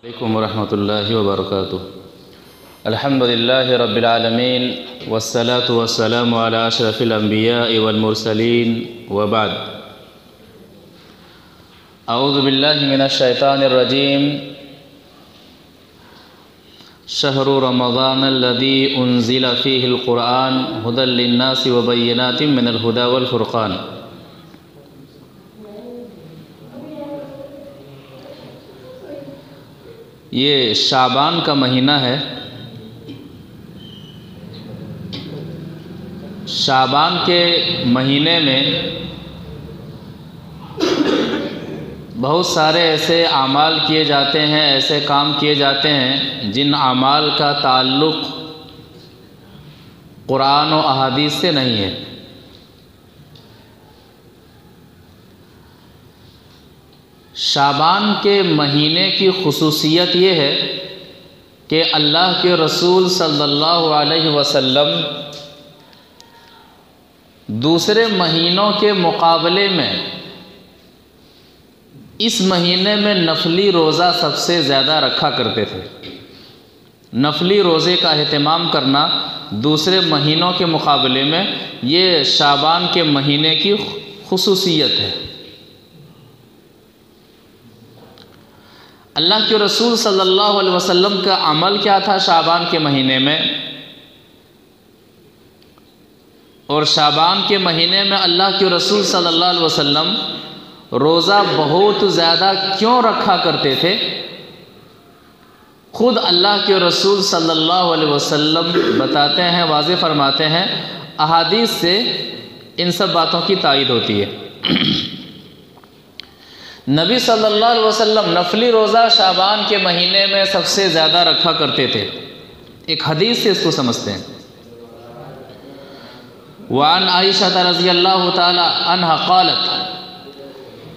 علیکم ورحمۃ اللہ وبرکاتہ۔ الحمد للہ رب العالمین والصلاة والسلام علی اشرف الانبیاء والمرسلین وبعد۔ اعوذ باللہ من الشیطان الرجیم۔ شہر رمضان الذی انزل فیہ القرآن ھدی للناس وبینات من الھدی والفرقان۔ یہ شعبان کا مہینہ ہے۔ شعبان کے مہینے میں بہت سارے ایسے اعمال کیے جاتے ہیں، ایسے کام کیے جاتے ہیں جن اعمال کا تعلق قرآن و احادیث سے نہیں ہے۔ شعبان کے مہینے کی خصوصیت یہ ہے کہ اللہ کے رسول صلی اللہ علیہ وسلم دوسرے مہینوں کے مقابلے میں اس مہینے میں نفلی روزہ سب سے زیادہ رکھا کرتے تھے۔ نفلی روزے کا اہتمام کرنا دوسرے مہینوں کے مقابلے میں یہ شعبان کے مہینے کی خصوصیت ہے۔ اللہ کے رسول صلی اللہ علیہ وسلم کا عمل کیا تھا شعبان کے مہینے میں، اور شعبان کے مہینے میں اللہ کے رسول صلی اللہ علیہ وسلم روزہ بہت زیادہ کیوں رکھا کرتے تھے؟ خود اللہ کے رسول صلی اللہ علیہ وسلم بتاتے ہیں، واضح فرماتے ہیں، احادیث سے ان سب باتوں کی تائید ہوتی ہے۔ نبی صلی اللہ علیہ وسلم نفلی روزہ شعبان کے مہینے میں سب سے زیادہ رکھا کرتے تھے۔ ایک حدیث سے اس کو سمجھتے ہیں۔ وعن عائشہ رضی اللہ تعالی عنہا قالت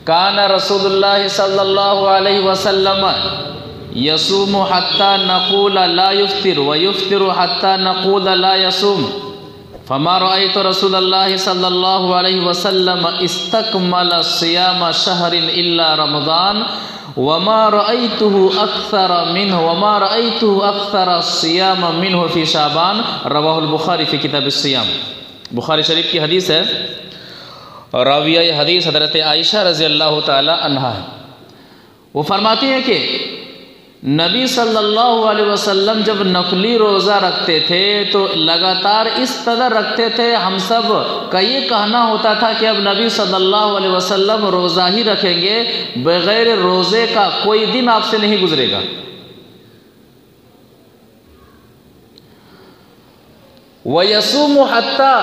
کان رسول اللہ صلی اللہ علیہ وسلم یصوم حتی نقول لا یفطر ویفطر حتی نقول لا یصوم فما رأيت رسول الله صلى الله عليه وسلم استكمل صيام شهر إلا رمضان وما رأيته أكثر الصيام منه في شعبان رواه البخاری في کتاب الصيام۔ بخاری شریف کی حدیث ہے، راویہ یہ حدیث حضرت عائشہ رضی اللہ تعالی عنہا ہے۔ وہ فرماتی ہیں کہ نبی صلی اللہ علیہ وسلم جب نفلی روزہ رکھتے تھے تو لگاتار اس قدر رکھتے تھے، ہم سب کا یہ کہنا ہوتا تھا کہ اب نبی صلی اللہ علیہ وسلم روزہ ہی رکھیں گے، بغیر روزے کا کوئی دن آپ سے نہیں گزرے گا۔ وَيَصُومُ حَتَّى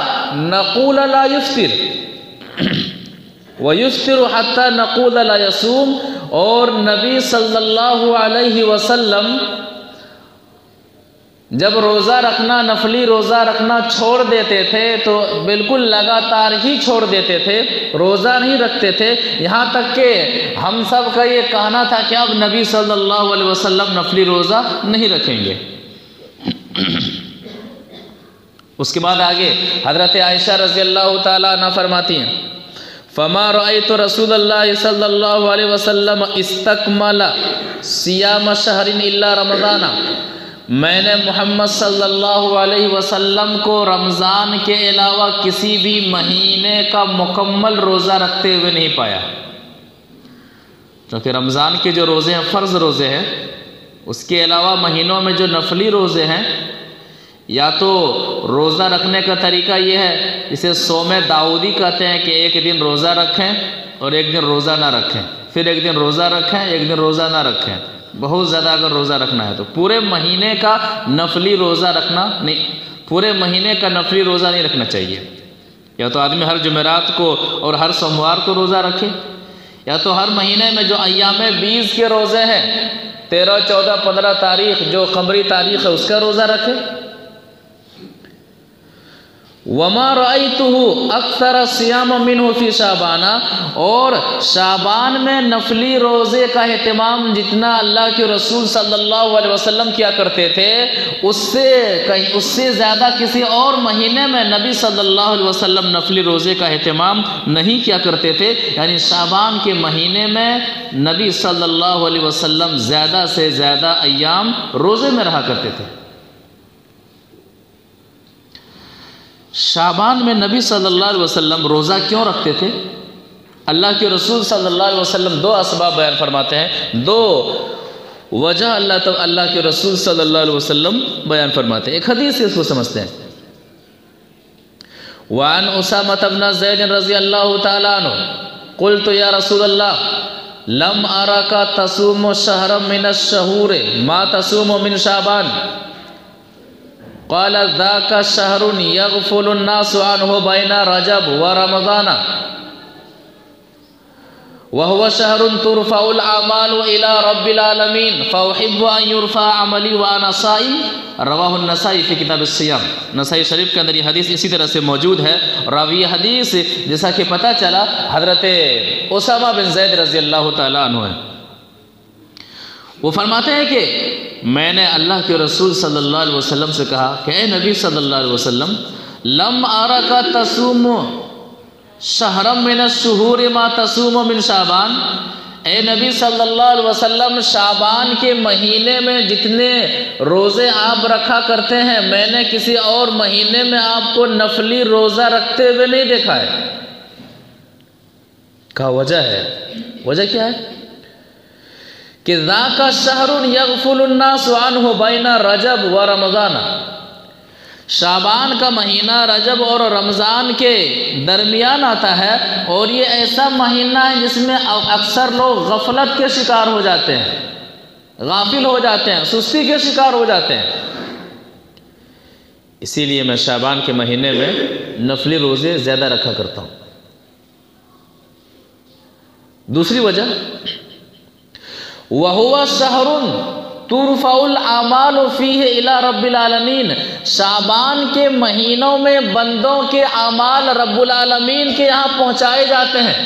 نَقُولَ لَا يُفْطِرُ وَيُفْطِرُ حَتَّى نَقُولَ لَا يَصُومُ، اور نبی صلی اللہ علیہ وسلم جب روزہ رکھنا، نفلی روزہ رکھنا چھوڑ دیتے تھے تو بالکل لگاتار ہی چھوڑ دیتے تھے، روزہ نہیں رکھتے تھے، یہاں تک کہ ہم سب کا یہ کہنا تھا کہ اب نبی صلی اللہ علیہ وسلم نفلی روزہ نہیں رکھیں گے۔ اس کے بعد آگے حضرت عائشہ رضی اللہ تعالیٰ عنہ فرماتی ہیں فما رأيت رسول اللہ صلی اللہ علیہ وسلم استکمل صیام شہر الا رمضان، میں نے محمد صلی اللہ علیہ وسلم کو رمضان کے علاوہ کسی بھی مہینے کا مکمل روزہ رکھتے ہوئے نہیں پایا۔ کیونکہ رمضان کے جو روزے ہیں فرض روزے ہیں، اس کے علاوہ مہینوں میں جو نفلی روزے ہیں، یا تو روزہ رکھنے کا طریقہ یہ ہے، اسے صوم داؤدی کہتے ہیں کہ ایک دن روزہ رکھیں اور ایک دن روزہ نہ رکھیں، پھر ایک دن روزہ رکھیں ایک دن روزہ نہ رکھیں۔ بہت زیادہ اگر روزہ رکھنا ہے تو پورے مہینے کا نفلی روزہ رکھنا نہیں، پورے مہینے کا نفلی روزہ نہیں رکھنا چاہیے۔ یا تو آدمی ہر جمعرات کو اور ہر سوموار کو روزہ رکھے، یا تو ہر مہینے میں جو ایام 20 کے روزے ہیں، 13، 14، 15 تاریخ جو قمری تاریخ ہے اس کا روزہ رکھے۔ وما رأيته اکثر صیام منه فی شعبان، اور شعبان میں نفلی روزے کا اہتمام جتنا اللہ کے رسول صلی اللہ علیہ وسلم کیا کرتے تھے اس سے زیادہ کسی اور مہینے میں نبی صلی اللہ علیہ وسلم نفلی روزے کا اہتمام نہیں کیا کرتے تھے۔ یعنی شعبان کے مہینے میں نبی صلی اللہ علیہ وسلم زیادہ سے زیادہ ایام روزے میں رہا کرتے تھے۔ شعبان میں نبی صلی اللہ علیہ وسلم روزہ کیوں رکھتے تھے؟ اللہ کے رسول صلی اللہ علیہ وسلم دو اسباب بیان فرماتے ہیں، دو وجہ اللہ کے رسول صلی اللہ علیہ وسلم بیان فرماتے ہیں۔ ایک حدیث سے اس کو سمجھتے ہیں۔ وعن اسامہ بن زید رضی اللہ تعالی عنہ قلت یا رسول اللہ لم اراک تصوم شہرا من الشہور ما تصوم من شعبان قال ذاك شهر يغفل الناس عنه بين رجب ورمضان وهو شهر ترفع الأعمال إلى رب العالمين فأحب أن يرفع عملي وأنا صائم، رواہ النسائی فی کتاب الصیام۔ نسائی شریف کے اندر یہ حدیث اسی طرح سے موجود ہے۔ راوی حدیث جیسا کہ پتہ چلا حضرت اسامہ بن زید رضی اللہ تعالیٰ عنہ ہے۔ وہ فرماتے ہیں کہ میں نے اللہ کے رسول صلی اللہ علیہ وسلم سے کہا کہ اے نبی صلی اللہ علیہ وسلم لم اراک تصوم شہرا من الشہور ما تصوم من شعبان، اے نبی صلی اللہ علیہ وسلم شعبان کے مہینے میں جتنے روزے آپ رکھا کرتے ہیں میں نے کسی اور مہینے میں آپ کو نفلی روزہ رکھتے ہوئے نہیں دیکھا ہے۔ کہا وجہ ہے، وجہ کیا ہے؟ کہ ذاک شہر یغفل الناس عنہ بین رجب و رمضان، شعبان کا مہینہ رجب اور رمضان کے درمیان آتا ہے، اور یہ ایسا مہینہ ہے جس میں اکثر لوگ غفلت کے شکار ہو جاتے ہیں، غافل ہو جاتے ہیں، سستی کے شکار ہو جاتے ہیں۔ اسی لیے میں شعبان کے مہینے میں نفلی روزے زیادہ رکھا کرتا ہوں۔ دوسری وجہ وَهُوَ شَهْرٌ تُرْفَعُ الْأَعْمَالُ فِيهِ إِلَى رَبِّ الْعَالَمِينَ، شعبان کے مہینوں میں بندوں کے اعمال رب العالمین کے یہاں پہنچائے جاتے ہیں۔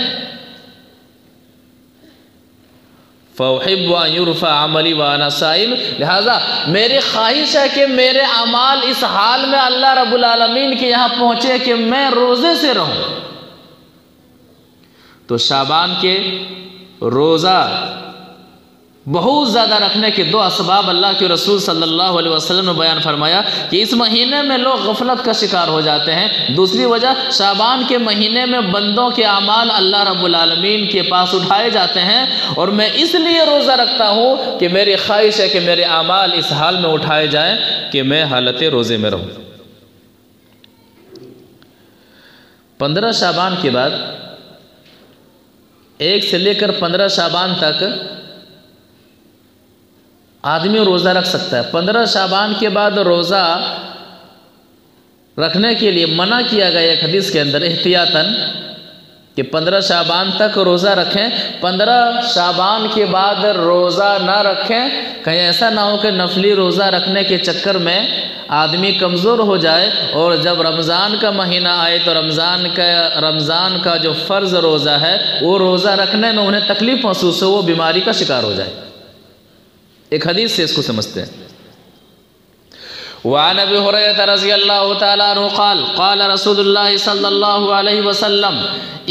فَأُحِبُّ أَن يُرْفَعَ عَمَلِي وَأَنَا صَائِمٌ، لہذا میری خواہش ہے کہ میرے اعمال اس حال میں اللہ رب العالمین کے یہاں پہنچے کہ میں روزے سے رہوں۔ تو شعبان کے روزہ بہت زیادہ رکھنے کے دو اسباب اللہ کے رسول صلی اللہ علیہ وسلم نے بیان فرمایا کہ اس مہینے میں لوگ غفلت کا شکار ہو جاتے ہیں۔ دوسری وجہ شعبان کے مہینے میں بندوں کے اعمال اللہ رب العالمین کے پاس اٹھائے جاتے ہیں، اور میں اس لیے روزہ رکھتا ہوں کہ میری خواہش ہے کہ میرے اعمال اس حال میں اٹھائے جائیں کہ میں حالت روزے میں رہوں۔ 15 شعبان کے بعد 1 سے لے کر 15 شعبان تک آدمی روزہ رکھ سکتا ہے۔ 15 شعبان کے بعد روزہ رکھنے کے لیے منع کیا گیا ایک حدیث کے اندر احتیاطاً کہ 15 شعبان تک روزہ رکھیں، 15 شعبان کے بعد روزہ نہ رکھیں، کہیں ایسا نہ ہو کہ نفلی روزہ رکھنے کے چکر میں آدمی کمزور ہو جائے اور جب رمضان کا مہینہ آئے تو رمضان کا جو فرض روزہ ہے وہ روزہ رکھنے میں انہیں تکلیف محسوس ہو، وہ بیماری کا شکار ہو جائے۔ ایک حدیث سے اس کو سمجھتے ہیں۔ وعن ابی ہریرہ رضی اللہ تعالی عنہ قال قال رسول اللہ صلی اللہ علیہ وسلم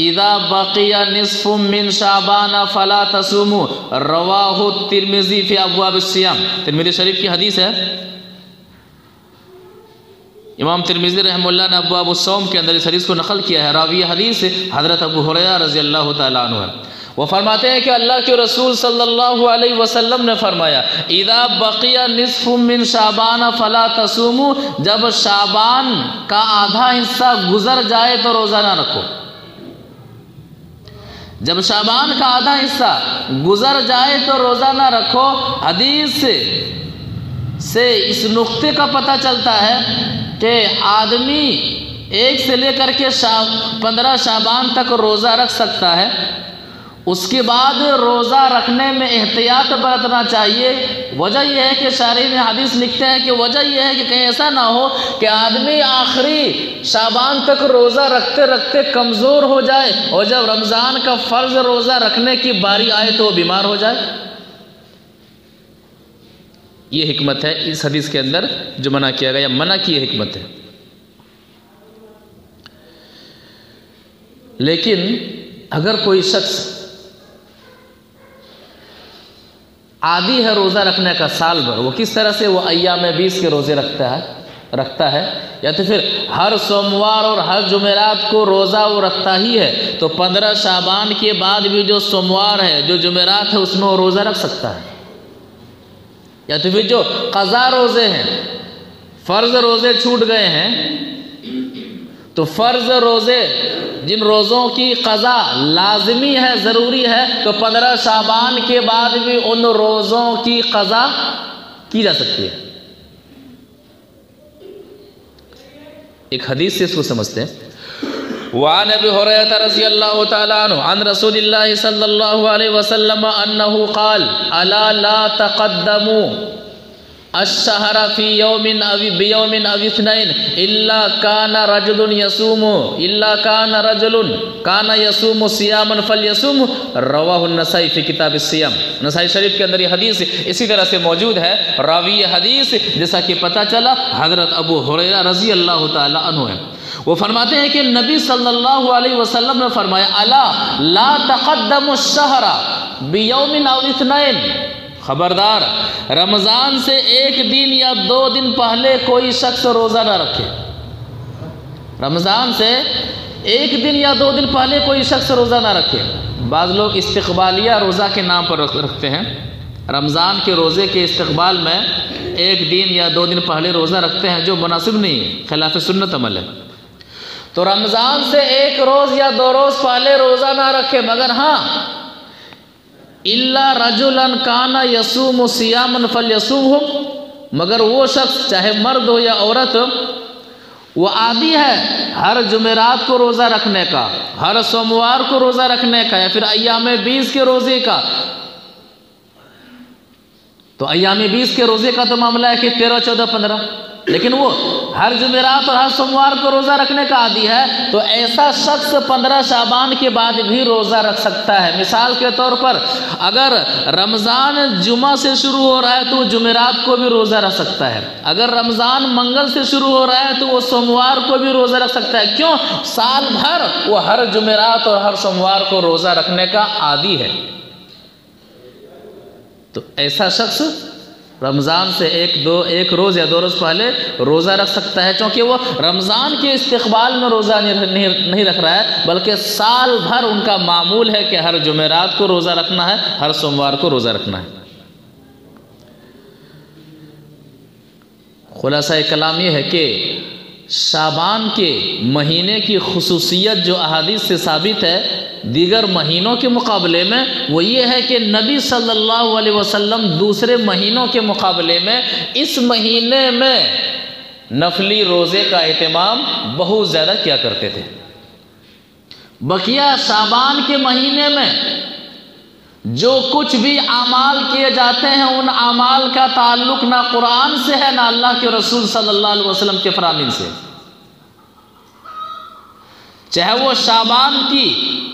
اذا بقی نصف من شعبان فلا تصوموا، رواہ الترمذی فی ابواب الصیام۔ ترمذی شریف کی حدیث ہے۔ امام ترمذی رحمہ اللہ نے ابواب الصوم کے اندر اس حدیث کو نقل کیا ہے۔ راوی حدیث حضرت ابو ہریرہ رضی اللہ تعالی عنہ ہے۔ وہ فرماتے ہیں کہ اللہ کے رسول صلی اللہ علیہ وسلم نے فرمایا اذا بقی نصف من شعبان فلا تصوموا، جب شعبان کا آدھا حصہ گزر جائے تو روزہ نہ رکھو۔ جب شعبان کا آدھا حصہ گزر جائے تو روزہ نہ رکھو۔ حدیث سے اس نقطے کا پتہ چلتا ہے کہ آدمی 1 سے لے کر کے 15 شعبان تک روزہ رکھ سکتا ہے، اس کے بعد روزہ رکھنے میں احتیاط برتنا چاہیے۔ وجہ یہ ہے کہ شارحین حدیث لکھتے ہیں کہ وجہ یہ ہے کہ کہیں ایسا نہ ہو کہ آدمی آخری شعبان تک روزہ رکھتے رکھتے کمزور ہو جائے اور جب رمضان کا فرض روزہ رکھنے کی باری آئے تو وہ بیمار ہو جائے۔ یہ حکمت ہے اس حدیث کے اندر جو منع کیا گیا، منع کی یہ حکمت ہے۔ لیکن اگر کوئی شخص عادی ہے روزہ رکھنے کا سال بھر، وہ کس طرح سے وہ ایام 20 کے روزے رکھتا ہے یا تو پھر ہر سوموار اور ہر جمعرات کو روزہ وہ رکھتا ہی ہے، تو 15 شعبان کے بعد بھی جو سوموار ہے، جو جمعرات ہے، اس میں وہ روزہ رکھ سکتا ہے۔ یا تو پھر جو قضا روزے ہیں، فرض روزے چھوٹ گئے ہیں، تو فرض روزے جن روزوں کی قضا لازمی ہے، ضروری ہے، تو 15 شعبان کے بعد بھی ان روزوں کی قضا کی جا سکتی ہے۔ ایک حدیث سے اس کو سمجھتے ہیں۔ وعن ابی ہریرہ رضی اللہ تعالی عنہ عن رسول اللہ صلی اللہ علیہ وسلم انہ قال الا لا تقدموا الشہر فی یوم بیوم او اثنین الا کان رجل کان یصوم صیاما فلیصوم، رواہ النسائی فی کتاب الصیام۔ نسائی شریف کے اندر یہ حدیث اسی طرح سے موجود ہے۔ راوی حدیث جیسا کہ پتہ چلا حضرت ابو ہریرہ رضی اللہ تعالی عنہ ہے۔ وہ فرماتے ہیں کہ نبی صلی اللہ علیہ وسلم نے فرمایا الا لا تقدموا الشہر بیوم او اثنین، خبردار رمضان سے ایک دن یا 2 دن پہلے کوئی شخص روزہ نہ رکھے۔ رمضان سے ایک دن یا 2 دن پہلے کوئی شخص روزہ نہ رکھے۔ بعض لوگ استقبالیہ روزہ کے نام پر رکھتے ہیں، رمضان کے روزے کے استقبال میں 1 دن یا 2 دن پہلے روزہ رکھتے ہیں، جو مناسب نہیں ہے، خلاف سنت عمل ہے۔ تو رمضان سے 1 روز یا 2 روز پہلے روزہ نہ رکھے، مگر ہاں الا رجلا کان یصوم صیاما فلیصومہ، مگر وہ شخص چاہے مرد ہو یا عورت، وہ عادی ہے ہر جمعرات کو روزہ رکھنے کا، ہر سوموار کو روزہ رکھنے کا، یا پھر ایام 20 کے روزے کا۔ تو ایام 20 کے روزے کا تو معاملہ ہے کہ 13، 14، 15، لیکن وہ ہر جمعرات اور ہر سوموار کو روزہ رکھنے کا عادی ہے، تو ایسا شخص 15 شعبان کے بعد بھی روزہ رکھ سکتا ہے۔ مثال کے طور پر اگر رمضان جمعہ سے شروع ہو رہا ہے تو وہ جمعرات کو بھی روزہ رکھ سکتا ہے، اگر رمضان منگل سے شروع ہو رہا ہے تو وہ سوموار کو بھی روزہ رکھ سکتا ہے۔ کیوں؟ سال بھر وہ ہر جمعرات اور ہر سوموار کو روزہ رکھنے کا عادی ہے۔ تو ایسا شخص رمضان سے ایک روز یا 2 روز پہلے روزہ رکھ سکتا ہے، چونکہ وہ رمضان کے استقبال میں روزہ نہیں رکھ رہا ہے، بلکہ سال بھر ان کا معمول ہے کہ ہر جمعرات کو روزہ رکھنا ہے، ہر سوموار کو روزہ رکھنا ہے۔ خلاصہ کلام یہ ہے کہ شعبان کے مہینے کی خصوصیت جو احادیث سے ثابت ہے دیگر مہینوں کے مقابلے میں، وہ یہ ہے کہ نبی صلی اللہ علیہ وسلم دوسرے مہینوں کے مقابلے میں اس مہینے میں نفلی روزے کا اہتمام بہت زیادہ کیا کرتے تھے۔ بقیہ شعبان کے مہینے میں جو کچھ بھی اعمال کیے جاتے ہیں، ان اعمال کا تعلق نہ قرآن سے ہے نہ اللہ کے رسول صلی اللہ علیہ وسلم کے فرامین سے۔ چاہے وہ شعبان کی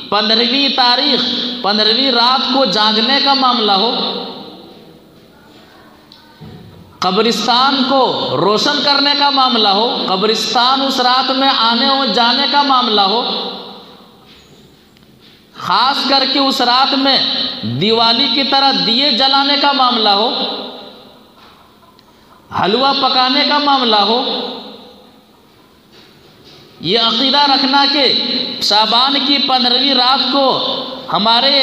15ویں تاریخ 15ویں رات کو جاگنے کا معاملہ ہو، قبرستان کو روشن کرنے کا معاملہ ہو، قبرستان اس رات میں آنے اور جانے کا معاملہ ہو، خاص کر کے اس رات میں دیوالی کی طرح دیے جلانے کا معاملہ ہو، حلوہ پکانے کا معاملہ ہو، یہ عقیدہ رکھنا کہ شعبان کی 15ویں رات کو ہمارے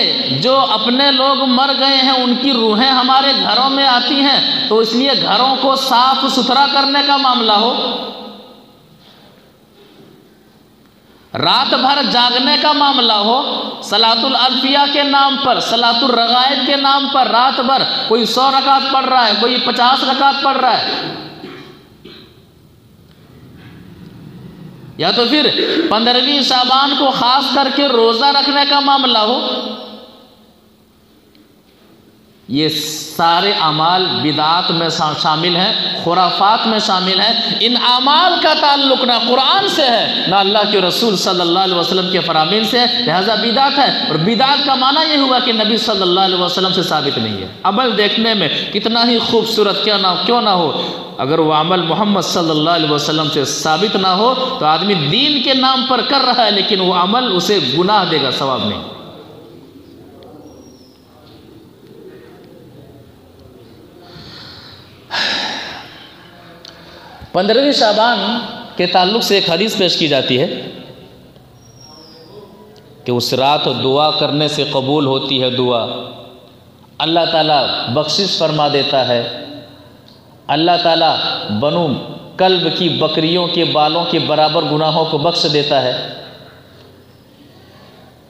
جو اپنے لوگ مر گئے ہیں ان کی روحیں ہمارے گھروں میں آتی ہیں، تو اس لیے گھروں کو صاف ستھرا کرنے کا معاملہ ہو، رات بھر جاگنے کا معاملہ ہو، صلاۃ الالفیہ کے نام پر، صلاۃ الرغائب کے نام پر رات بھر کوئی 100 رکعت پڑھ رہا ہے، کوئی 50 رکعت پڑھ رہا ہے، یا تو پھر 15ویں شعبان کو خاص کر کے روزہ رکھنے کا معاملہ ہو، یہ سارے اعمال بدعات میں شامل ہیں، خرافات میں شامل ہیں۔ ان اعمال کا تعلق نہ قرآن سے ہے نہ اللہ کے رسول صلی اللہ علیہ وسلم کے فرامین سے ہے، لہذا بدعت ہے۔ اور بدعت کا معنی یہ ہوا کہ نبی صلی اللہ علیہ وسلم سے ثابت نہیں ہے۔ عمل دیکھنے میں کتنا ہی خوبصورت کیوں نہ ہو، اگر وہ عمل محمد صلی اللہ علیہ وسلم سے ثابت نہ ہو تو آدمی دین کے نام پر کر رہا ہے، لیکن وہ عمل اسے گناہ دے گا، ثواب نہیں۔ 15ویں شعبان کے تعلق سے ایک حدیث پیش کی جاتی ہے کہ اس رات دعا کرنے سے قبول ہوتی ہے دعا، اللہ تعالیٰ بخشش فرما دیتا ہے، اللہ تعالیٰ بنو کلب کی بکریوں کے بالوں کے برابر گناہوں کو بخش دیتا ہے۔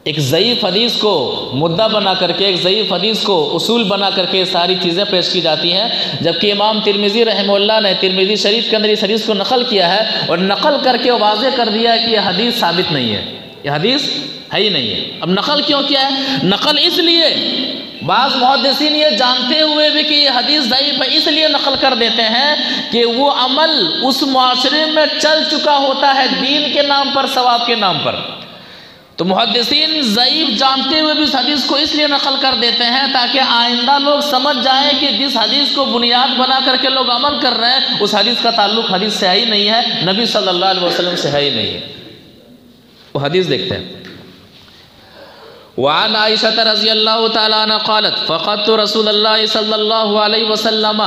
ایک ضعیف حدیث کو مدعا بنا کر کے، ایک ضعیف حدیث کو اصول بنا کر کے ساری چیزیں پیش کی جاتی ہیں، جبکہ امام ترمذی رحمہ اللہ نے ترمذی شریف کے اندر اس حدیث کو نقل کیا ہے اور نقل کر کے واضح کر دیا ہے کہ یہ حدیث ثابت نہیں ہے، یہ حدیث ہے ہی نہیں ہے۔ اب نقل کیوں کیا ہے؟ نقل اس لیے، بعض محدثین یہ جانتے ہوئے بھی کہ یہ حدیث ضعیف ہے اس لیے نقل کر دیتے ہیں کہ وہ عمل اس معاشرے میں چل چکا ہوتا ہے دین کے نام پر، ثواب کے نام پر۔ تو محدثین ضعیف جانتے ہوئے بھی اس حدیث کو اس لیے نقل کر دیتے ہیں تاکہ آئندہ لوگ سمجھ جائیں کہ جس حدیث کو بنیاد بنا کر کے لوگ عمل کر رہے ہیں اس حدیث کا تعلق حدیث سے ہے ہی نہیں ہے، نبی صلی اللہ علیہ وسلم سے ہے ہی نہیں ہے۔ وہ حدیث دیکھتے ہیں۔ وعن عائشہ رضی اللہ تعالی عنہ قالت فقدت رسول اللہ صلی اللہ علیہ وسلم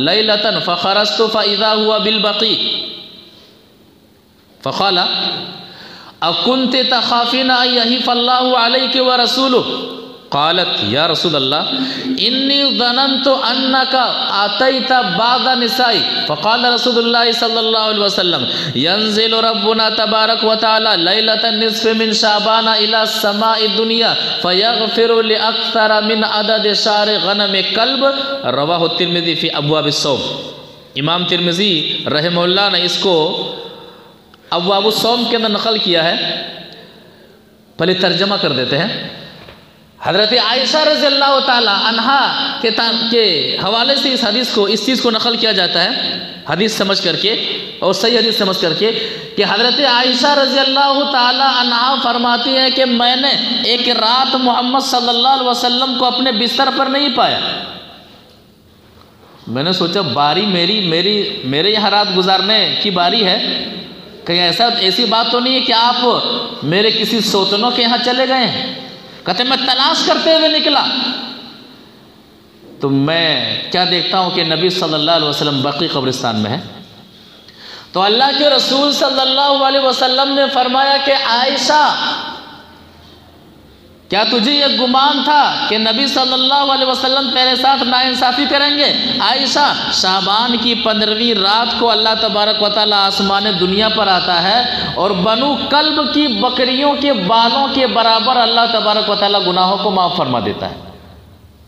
لیلة فخرجت فاذا هو بالبقیع فقال اکنت تخافین ان یحیف اللہ علیک ورسولہ قالت یا رسول اللہ انی ظننت انک اتیت بعض نسائی فقال رسول اللہ صلی اللہ علیہ وسلم ینزل ربنا تبارک وتعالی لیلۃ النصف من شعبان الى السماء الدنیا فیغفر لاکثر من عدد شعر غنم کلب، رواہ الترمذی فی ابواب الصوم۔ امام ترمذی رحمہ اللہ نے اس کو ابواب الصوم کے اندر نقل کیا ہے۔ پہلے ترجمہ کر دیتے ہیں۔ حضرت عائشہ رضی اللہ تعالی عنہا کے حوالے سے اس چیز کو نقل کیا جاتا ہے حدیث سمجھ کر کے اور صحیح حدیث سمجھ کر کے کہ حضرت عائشہ رضی اللہ تعالی عنہا فرماتی ہیں کہ میں نے ایک رات محمد صلی اللہ علیہ وسلم کو اپنے بستر پر نہیں پایا۔ میں نے سوچا باری میرے یہاں رات گزارنے کی باری ہے، کہیں ایسی بات تو نہیں ہے کہ آپ میرے کسی سوتنوں کے یہاں چلے گئے ہیں؟ کہتے میں تلاش کرتے ہوئے نکلا تو میں کیا دیکھتا ہوں کہ نبی صلی اللہ علیہ وسلم بقیع قبرستان میں ہے۔ تو اللہ کے رسول صلی اللہ علیہ وسلم نے فرمایا کہ عائشہ کیا تجھے یہ گمان تھا کہ نبی صلی اللہ علیہ وسلم تیرے ساتھ ناانصافی کریں گے؟ عائشہ، شعبان کی 15ویں رات کو اللہ تبارک و تعالی آسمان دنیا پر آتا ہے اور بنو کلب کی بکریوں کے بالوں کے برابر اللہ تبارک و تعالی گناہوں کو معاف فرما دیتا ہے۔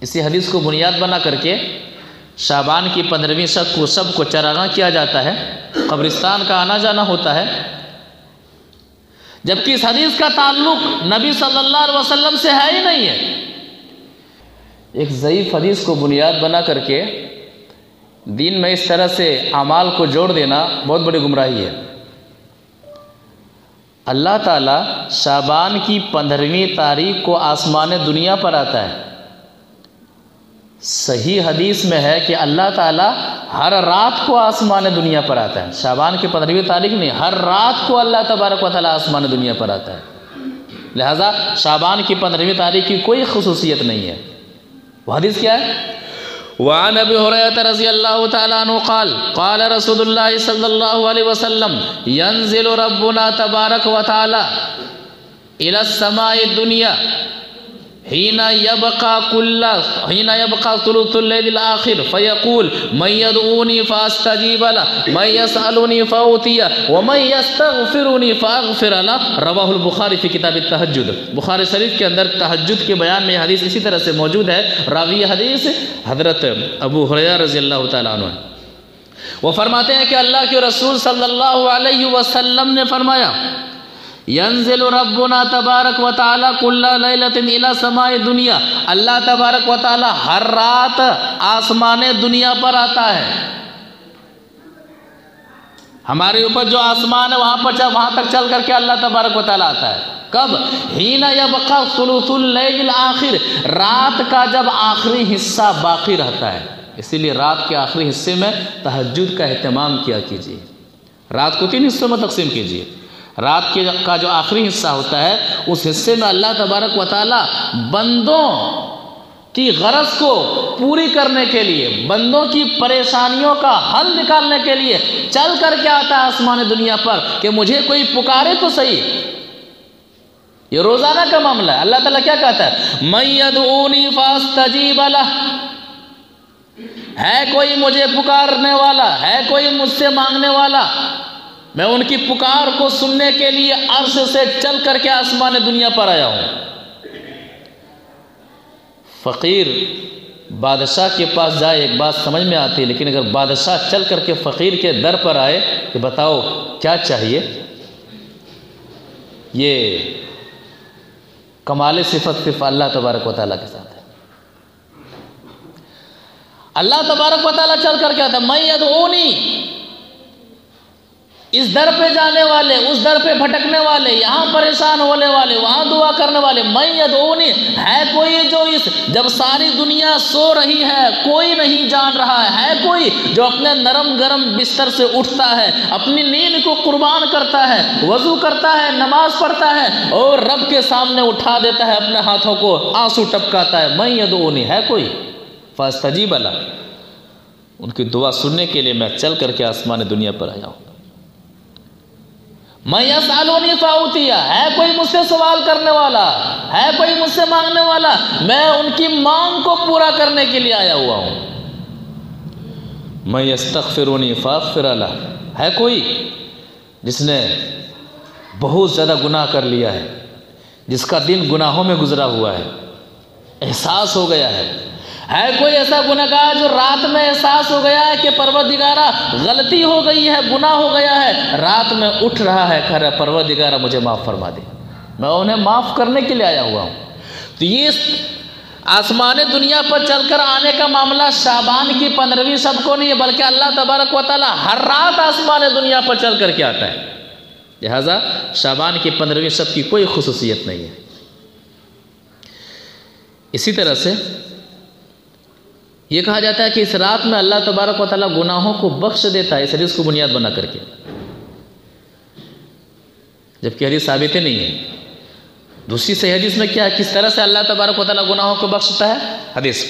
اسی حدیث کو بنیاد بنا کر کے شعبان کی 15ویں شب کو چراغاں کیا جاتا ہے، قبرستان کا آنا جانا ہوتا ہے، جبکہ اس حدیث کا تعلق نبی صلی اللہ علیہ وسلم سے ہے ہی نہیں ہے۔ ایک ضعیف حدیث کو بنیاد بنا کر کے دین میں اس طرح سے اعمال کو جوڑ دینا بہت بڑی گمراہی ہے۔ اللہ تعالیٰ شعبان کی 15ویں تاریخ کو آسمان دنیا پر آتا ہے۔ صحیح حدیث میں ہے کہ اللہ تعالیٰ ہر رات کو آسمان دنیا پر آتا ہے، شعبان کی 15ویں تاریخ نہیں، ہر رات کو اللہ تبارک و تعالیٰ آسمان دنیا پر آتا ہے۔ لہذا شعبان کی 15ویں تاریخ کی کوئی خصوصیت نہیں ہے۔ وہ حدیث کیا ہے؟ وعن ابی ہریرہ رضی اللہ تعالی عنہ قال قال رسول اللہ صلی اللہ علیہ وسلم ینزل ربنا تبارک و تعالی الى السماء الدنیا حين يبقى ثلث الليل الآخر فيقول من يدعوني فاستجيب له من يسألني فأعطيه ومن يستغفرني فأغفر له، رواہ البخاری فی کتاب التہجد۔ بخاری شریف کے اندر تہجد کے بیان میں حدیث اسی طرح سے موجود ہے۔ راوی حدیث حضرت ابو ہریرہ رضی اللہ تعالیٰ عنہ، وہ فرماتے ہیں کہ اللہ کے رسول صلی اللہ علیہ وسلم نے فرمایا ینزل ربنا تبارک و تعالی کل لیلۃ الی سماء دنیا، اللہ تبارک و تعالی ہر رات آسمان دنیا پر آتا ہے. ہمارے اوپر جو آسمان ہے وہاں تک چل کر کے اللہ تبارک و تعالیٰ آتا ہے. کب؟ حین یبقی ثلث اللیل الآخر، رات کا جب آخری حصہ باقی رہتا ہے. اسی لیے رات کے آخری حصے میں تہجد کا اہتمام کیا کیجیے. رات کو 3 حصوں میں تقسیم کیجیے. رات کا جو آخری حصہ ہوتا ہے اس حصے میں اللہ تبارک و تعالیٰ بندوں کی غرض کو پوری کرنے کے لیے، بندوں کی پریشانیوں کا حل نکالنے کے لیے چل کر کے آتا ہے آسمان دنیا پر کہ مجھے کوئی پکارے تو صحیح. یہ روزانہ کا معاملہ ہے. اللہ تعالیٰ کیا کہتا ہے؟ مَن یدعونی فاستجیب لہ، ہے کوئی مجھے پکارنے والا، ہے کوئی مجھ سے مانگنے والا، میں ان کی پکار کو سننے کے لیے عرش سے چل کر کے آسمان دنیا پر آیا ہوں. فقیر بادشاہ کے پاس جائے ایک بات سمجھ میں آتی ہے، لیکن اگر بادشاہ چل کر کے فقیر کے در پر آئے کہ بتاؤ کیا چاہیے، یہ کمال صفت صرف اللہ تبارک و تعالیٰ کے ساتھ ہے. اللہ تبارک و تعالیٰ چل کر کے آتا ہے، میں یدعونی، اس در پہ جانے والے، اس در پہ بھٹکنے والے، یہاں پریشان ہونے والے، وہاں دعا کرنے والے، میں یدعونی، ہے کوئی جو جب ساری دنیا سو رہی ہے کوئی نہیں جان رہا ہے کوئی جو اپنے نرم گرم بستر سے اٹھتا ہے، اپنی نیند کو قربان کرتا ہے، وضو کرتا ہے، نماز پڑھتا ہے اور رب کے سامنے اٹھا دیتا ہے اپنے ہاتھوں کو، آنسو ٹپکاتا ہے. میں یدعونی، ہے کوئی، فاستجیب لہ، ان کی دعا سننے کے لیے میں چل کر کے آسمان دنیا پر آیا ہوں. میں یسألونی فأعطیہ، ہے کوئی مجھ سے سوال کرنے والا، ہے کوئی مجھ سے مانگنے والا، میں ان کی مانگ کو پورا کرنے کے لیے آیا ہوا ہوں. میں یستغفرونی فاغفر لہ، ہے کوئی جس نے بہت زیادہ گناہ کر لیا ہے، جس کا دن گناہوں میں گزرا ہوا ہے، احساس ہو گیا ہے کوئی ایسا گنہگار جو رات میں احساس ہو گیا ہے کہ پروردگارہ غلطی ہو گئی ہے، گناہ ہو گیا ہے، رات میں اٹھ رہا ہے، کہہ رہا ہے پروردگارہ مجھے معاف فرما دے، میں انہیں معاف کرنے کے لیے آیا ہوا ہوں. تو یہ آسمان دنیا پر چل کر آنے کا معاملہ شعبان کی 15ویں شب کو نہیں ہے، بلکہ اللہ تبارک و تعالی ہر رات آسمان دنیا پر چل کر کے آتا ہے. لہذا شعبان کی 15ویں شب کی کوئی خصوصیت نہیں ہے. اسی طرح سے یہ کہا جاتا ہے کہ اس رات میں اللہ تبارک و تعالیٰ گناہوں کو بخش دیتا ہے، اس حدیث کو بنیاد بنا کر کے، جبکہ حدیث ثابت نہیں ہے. دوسری صحیح حدیث میں کیا ہے، کس طرح سے اللہ تبارک و تعالیٰ گناہوں کو بخشتا ہے. حدیث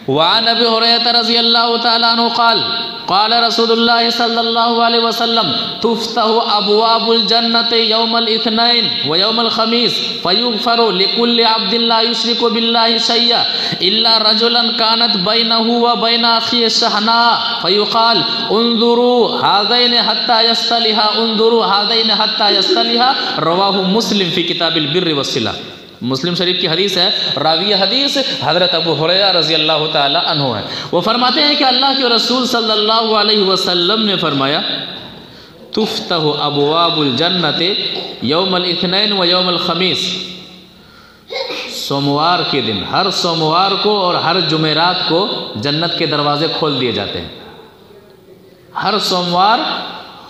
وعن ابی ہریرہ رضی اللہ تعالیٰ عنہ قال قال رسول اللہ صلی اللہ علیہ وسلم تفتح ابواب الجنت یوم الاثنین و یوم الخمیس فیغفر لکل عبد لا یشرک باللہ شیئا الا رجلا کانت بینہ و بین اخیہ شحناء فیقال انظروا هذین حتی یصطلحا انظروا هذین حتی یصطلحا. رواہ مسلم فی کتاب البر والصلہ. مسلم شریف کی حدیث ہے، راوی حدیث حضرت ابو ہریرہ رضی اللہ تعالی عنہ ہے. وہ فرماتے ہیں کہ اللہ کے رسول صلی اللہ علیہ وسلم نے فرمایا تفتح ابواب الجنت یوم الاثنین و یوم الخمیس، سوموار کے دن، ہر سوموار کو اور ہر جمعرات کو جنت کے دروازے کھول دیے جاتے ہیں. ہر سوموار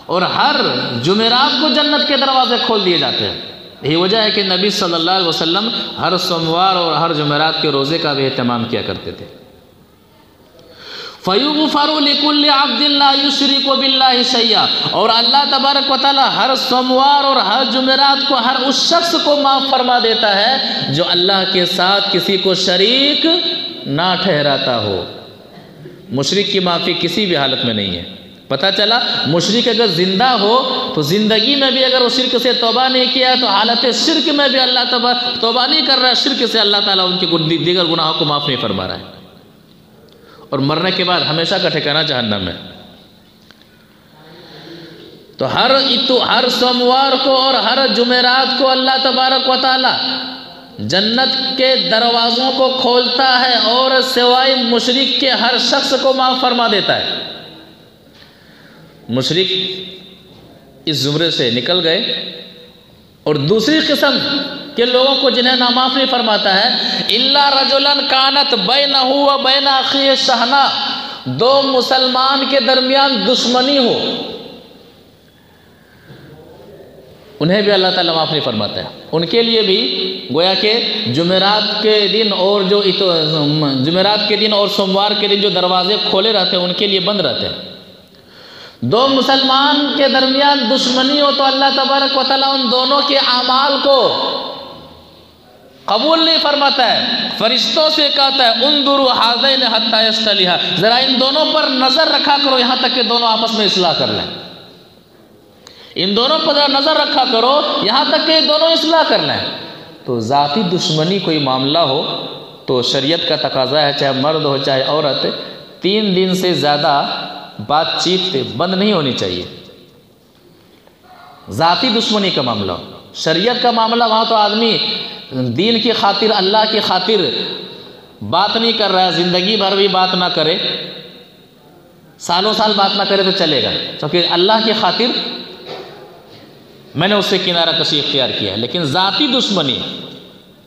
اور ہر جمعرات کو جنت کے دروازے کھول دیے جاتے ہیں. یہی وجہ ہے کہ نبی صلی اللہ علیہ وسلم ہر سوموار اور ہر جمعرات کے روزے کا بھی اہتمام کیا کرتے تھے. فَيُغْفَرُ لِكُلِّ عَبْدٍ لَا يُشْرِكُ بِاللَّهِ شَيْئًا، اور اللہ تبارک و تعالی ہر سوموار اور ہر جمعرات کو ہر اس شخص کو معاف فرما دیتا ہے جو اللہ کے ساتھ کسی کو شریک نہ ٹھہراتا ہو. مشرک کی معافی کسی بھی حالت میں نہیں ہے. پتہ چلا مشرک اگر زندہ ہو تو زندگی میں بھی اگر وہ شرک سے توبہ نہیں کیا تو حالت شرک میں بھی اللہ توبہ نہیں کر رہا ہے، شرک سے اللہ تعالیٰ ان کے دیگر گناہوں کو معاف نہیں فرما رہا ہے، اور مرنے کے بعد ہمیشہ کا ٹھکانہ جہنم میں. تو ہر سوموار کو اور ہر جمعرات کو اللہ تبارک و تعالی جنت کے دروازوں کو کھولتا ہے اور سوائے مشرک کے ہر شخص کو معاف فرما دیتا ہے. مشرک اس زمرے سے نکل گئے اور دوسری قسم کے لوگوں کو جنہیں نامعاف نہیں فرماتا ہے، الا رجلا کانت بینہ و بین اخیہ شحناء، دو مسلمان کے درمیان دشمنی ہو، انہیں بھی اللہ تعالیٰ معاف نہیں فرماتا ہے۔ ان کے لیے بھی گویا کہ جمعرات کے دن اور جمعرات کے دن اور سوموار کے دن جو دروازے کھولے رہتے ہیں ان کے لیے بند رہتے ہیں۔ دو مسلمان کے درمیان دشمنی ہو تو اللہ تبارک و تعالیٰ ان دونوں کے اعمال کو قبول نہیں فرماتا ہے، فرشتوں سے کہتا ہے انظروا ھذین حتی یصطلحا، ذرا ان دونوں پر نظر رکھا کرو یہاں تک کہ دونوں آپس میں اصلاح کر لیں، ان دونوں پر نظر رکھا کرو یہاں تک کہ دونوں اصلاح کر لیں۔ تو ذاتی دشمنی کوئی معاملہ ہو تو شریعت کا تقاضا ہے، چاہے مرد ہو چاہے عورت، 3 دن سے زیادہ بات چیت بند نہیں ہونی چاہیے۔ ذاتی دشمنی کا معاملہ ہو، شریعت کا معاملہ وہاں تو آدمی دین کی خاطر اللہ کی خاطر بات نہیں کر رہا ہے، زندگی بھر بھی بات نہ کرے، سالوں سال بات نہ کرے تو چلے گا، کیونکہ اللہ کی خاطر میں نے اس سے کنارہ کشی اختیار کیا ہے۔ لیکن ذاتی دشمنی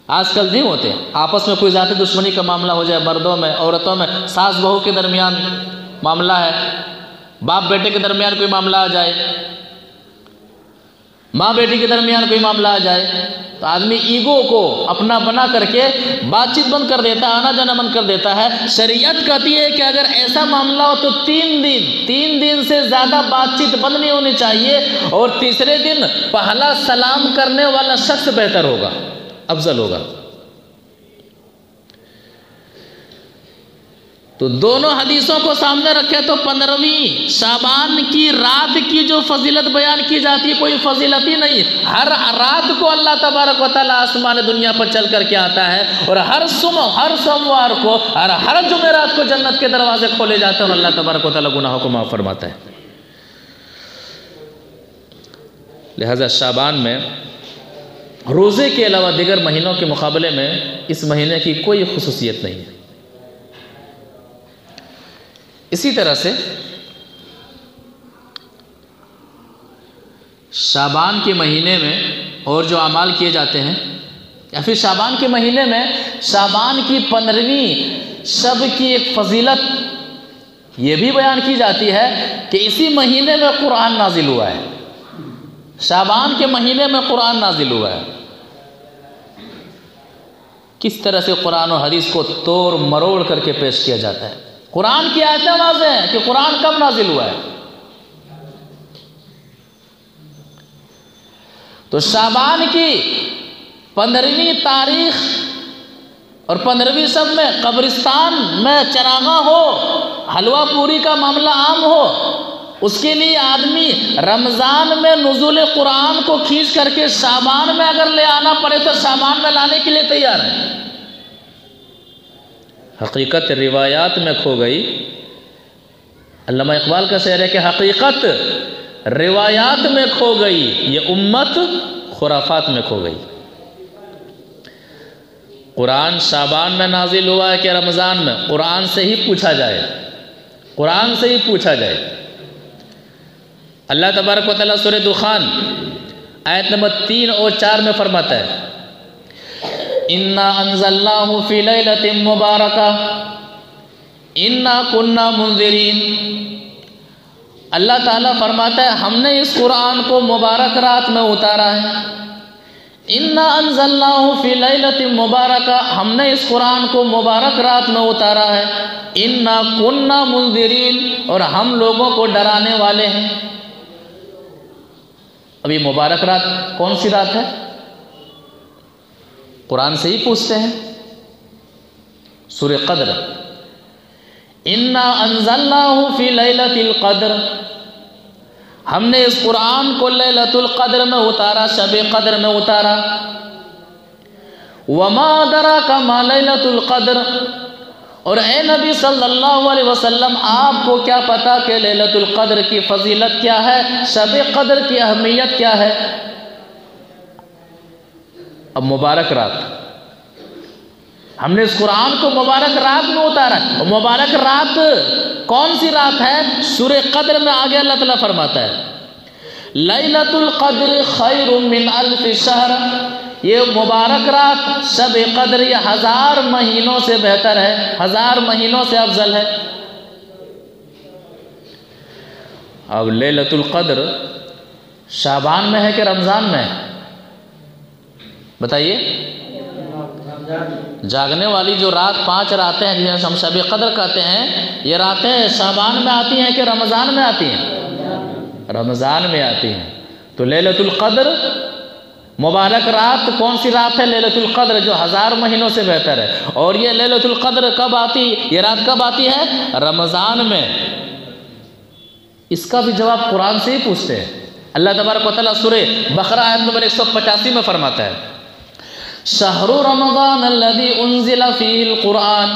آج کل نہیں ہوتے، آپس میں کوئی ذاتی دشمنی کا معاملہ ہو جائے، مردوں میں عورتوں میں، ساس بہو کے درمیان معاملہ ہے، باپ بیٹے کے درمیان کوئی معاملہ آ جائے، ماں بیٹی کے درمیان کوئی معاملہ آ جائے تو آدمی ایگو کو اپنا بنا کر کے بات چیت بند کر دیتا ہے، آنا جانا بند کر دیتا ہے۔ شریعت کہتی ہے کہ اگر ایسا معاملہ ہو تو 3 دن سے زیادہ بات چیت بند نہیں ہونی چاہیے، اور تیسرے دن پہلا سلام کرنے والا شخص بہتر ہوگا، افضل ہوگا۔ تو دونوں حدیثوں کو سامنے رکھے تو 15ویں شعبان کی رات کی جو فضیلت بیان کی جاتی ہے کوئی فضیلت ہی نہیں، ہر رات کو اللہ تبارک و تعالیٰ آسمان دنیا پر چل کر کے آتا ہے، اور ہر سوموار کو اور ہر جمعرات کو جنت کے دروازے کھولے جاتے ہیں اور اللہ تبارک و تعالیٰ گناہوں کو معاف فرماتا ہے۔ لہذا شعبان میں روزے کے علاوہ دیگر مہینوں کے مقابلے میں اس مہینے کی کوئی خصوصیت نہیں ہے۔ اسی طرح سے شعبان کے مہینے میں اور جو اعمال کیے جاتے ہیں، یا پھر شعبان کے مہینے میں شعبان کی 15ویں شب کی ایک فضیلت یہ بھی بیان کی جاتی ہے کہ اسی مہینے میں قرآن نازل ہوا ہے، شعبان کے مہینے میں قرآن نازل ہوا ہے۔ کس طرح سے قرآن و حدیث کو توڑ مروڑ کر کے پیش کیا جاتا ہے، قرآن کی آیتیں واضح ہیں کہ قرآن کب نازل ہوا ہے۔ تو شعبان کی 15ویں تاریخ اور 15ویں شب میں قبرستان میں چراغاں ہو، حلوہ پوری کا معاملہ عام ہو، اس کے لیے آدمی رمضان میں نزول قرآن کو کھینچ کر کے شعبان میں اگر لے آنا پڑے تو شعبان میں لانے کے لیے تیار ہے۔ حقیقت روایات میں کھو گئی، علامہ اقبال کا شعر ہے کہ حقیقت روایات میں کھو گئی، یہ امت خرافات میں کھو گئی۔ قرآن شعبان میں نازل ہوا ہے کہ رمضان میں؟ قرآن سے ہی پوچھا جائے، قرآن سے ہی پوچھا جائے۔ اللہ تبارک و تعالیٰ سورہ دخان آیت نمبر 3 اور 4 میں فرماتا ہے اِنَّا أَنزَلْنَاهُ فِي لَيْلَةٍ مُبَارَكَةٍ إِنَّا كُنَّا مُنذِرِينَ۔ اللہ تعالیٰ فرماتا ہے ہم نے اس قرآن کو مبارک رات میں اتارا ہے۔ اِنَّا أَنزَلْنَاهُ فِي لَيْلَةٍ مُبَارَكَةٍ، ہم نے اس قرآن کو مبارک رات میں اتارا ہے۔ إِنَّا كُنَّا مُنذِرِينَ، اور ہم لوگوں کو ڈرانے والے ہیں۔ ابھی مبارک رات کون سی رات ہے؟ قرآن سے ہی پوچھتے ہیں۔ سورہ قدر، اِنَّا أَنزَلْنَاهُ فِي لَيْلَةِ الْقَدْرِ، ہم نے اس قرآن کو لیلۃ القدر میں اتارا، شب قدر میں اتارا۔ وَمَا أَدْرَاكَ مَا لَيْلَةُ الْقَدْرِ، اور اے نبی صلی اللہ علیہ وسلم آپ کو کیا پتا کہ لیلۃ القدر کی فضیلت کیا ہے، شب قدر کی اہمیت کیا ہے؟ اب مبارک رات، ہم نے اس قرآن کو مبارک رات میں اتارا، اور مبارک رات کون سی رات ہے؟ سورہ قدر میں آگے اللہ تعالیٰ فرماتا ہے لیلۃ القدر خیر من الف شہر، یہ مبارک رات شب قدر یہ 1000 مہینوں سے بہتر ہے، 1000 مہینوں سے افضل ہے۔ اب لیلۃ القدر شعبان میں ہے کہ رمضان میں ہے؟ بتائیے۔ جاگنے والی جو رات 5 راتیں ہیں جنہیں ہم شب قدر کہتے ہیں، یہ راتیں شعبان میں آتی ہیں کہ رمضان میں آتی ہیں؟ رمضان میں آتی ہیں۔ تو لیلۃ القدر مبارک رات کون سی رات ہے؟ لیلۃ القدر جو 1000 مہینوں سے بہتر ہے۔ اور یہ لیلۃ القدر کب آتی، یہ رات کب آتی ہے؟ رمضان میں۔ اس کا بھی جواب قرآن سے ہی پوچھتے ہیں۔ اللہ تبارک و تعالیٰ سورہ بقرہ آیت نمبر 185 میں فرماتا ہے شہر رمضان الذی انزل فیہ القرآن،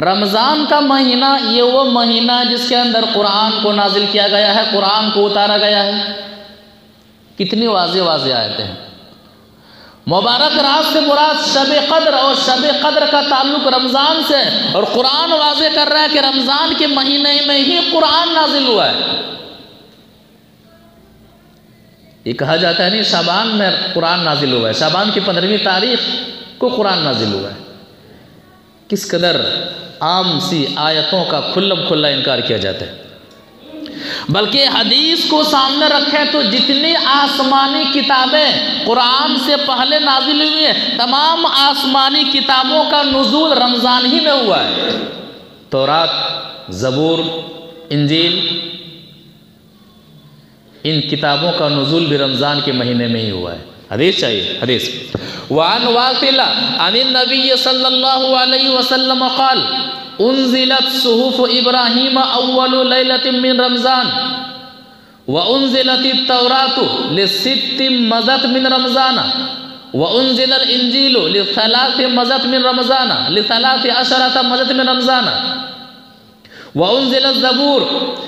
رمضان کا مہینہ یہ وہ مہینہ جس کے اندر قرآن کو نازل کیا گیا ہے، قرآن کو اتارا گیا ہے۔ کتنی واضح واضح آیتیں ہیں۔ مبارک رات سے مراد شب قدر، اور شب قدر کا تعلق رمضان سے، اور قرآن واضح کر رہا ہے کہ رمضان کے مہینے میں ہی قرآن نازل ہوا ہے۔ یہ کہا جاتا ہے نہیں شعبان میں قرآن نازل ہوا ہے، شعبان کی 15ویں تاریخ کو قرآن نازل ہوا ہے۔ کس قدر عام سی آیتوں کا کھلم کھلا انکار کیا جاتا ہے۔ بلکہ حدیث کو سامنے رکھیں تو جتنی آسمانی کتابیں قرآن سے پہلے نازل ہوئی ہیں، تمام آسمانی کتابوں کا نزول رمضان ہی میں ہوا ہے۔ تورات، زبور، انجیل، ان کتابوں کا نزول بھی رمضان کے مہینے میں ہی ہوا ہے۔ حدیث چاہیے، حدیث وعن واصلہ عن النبی صلی اللہ علیہ وسلم قال انزلت صحف ابراہیم اول لیلۃ من رمضان وانزلت التوراۃ لست مضت من رمضان وانزل الانجیل لثلاث مضت من رمضان لثلاث عشرۃ مضت من رمضان وانزل الزبور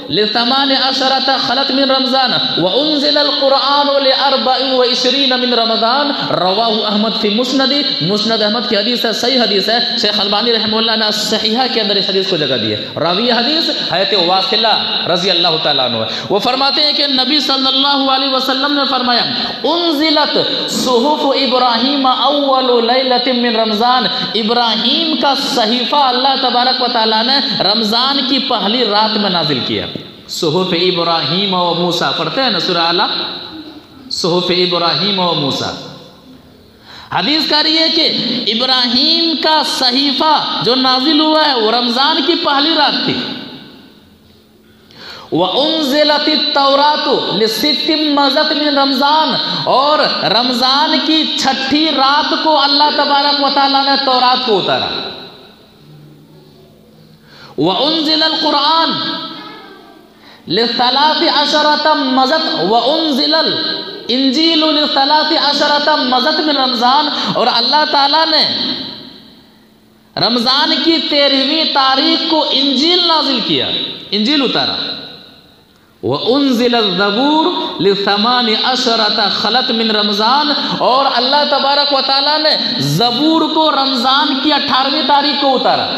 ل18 خلت من رمضان وانزل القرآن ل24 من رمضان رواہ احمد فی مسند، مسند احمد کی حدیث ہے، صحیح حدیث ہے۔ شیخ البانی رحمہ اللہ نے صحیحہ کے اندر اس حدیث کو جگہ دی ہے۔ راوی حدیث حضرت واصلہ رضی اللہ تعالیٰ عنہ ہے۔ وہ فرماتے ہیں کہ نبی صلی اللہ علیہ وسلم نے فرمایا انزلت صحف ابراہیم اول لیلۃ من رمضان، ابراہیم کا صحیفہ اللہ تبارک و تعالیٰ نے رمضان کی پہلی رات میں نازل کیا۔ صحف ابراہیم و موسیٰ پڑھتے ہیں نا سورہ اعلیٰ، صحف ابراہیم و موسیٰ۔ حدیث کہہ رہی ہے کہ ابراہیم کا صحیفہ جو نازل ہوا ہے وہ رمضان کی پہلی رات تھی۔ وَأُنزِلَتِ التَّوْرَاةُ لِسِتٍ مَضَتْ مِن رمضان، اور رمضان کی 6ٹھی رات کو اللہ تبارک و تعالیٰ نے تورات کو اتارا۔ وَأُنزِلَ الْقُرْآنُ ل13 مضت وَأُنزِلَ الْإِنجِيلُ ل13 مضت من رمضان، اور اللہ تعالیٰ نے رمضان کی 13ویں تاریخ کو انجیل نازل کیا، انجیل اتارا۔ وَأُنزِلَ الزَّبُورُ ل18 خلت من رمضان، اور اللہ تبارک و تعالیٰ نے زبور کو رمضان کی 18ویں تاریخ کو اتارا۔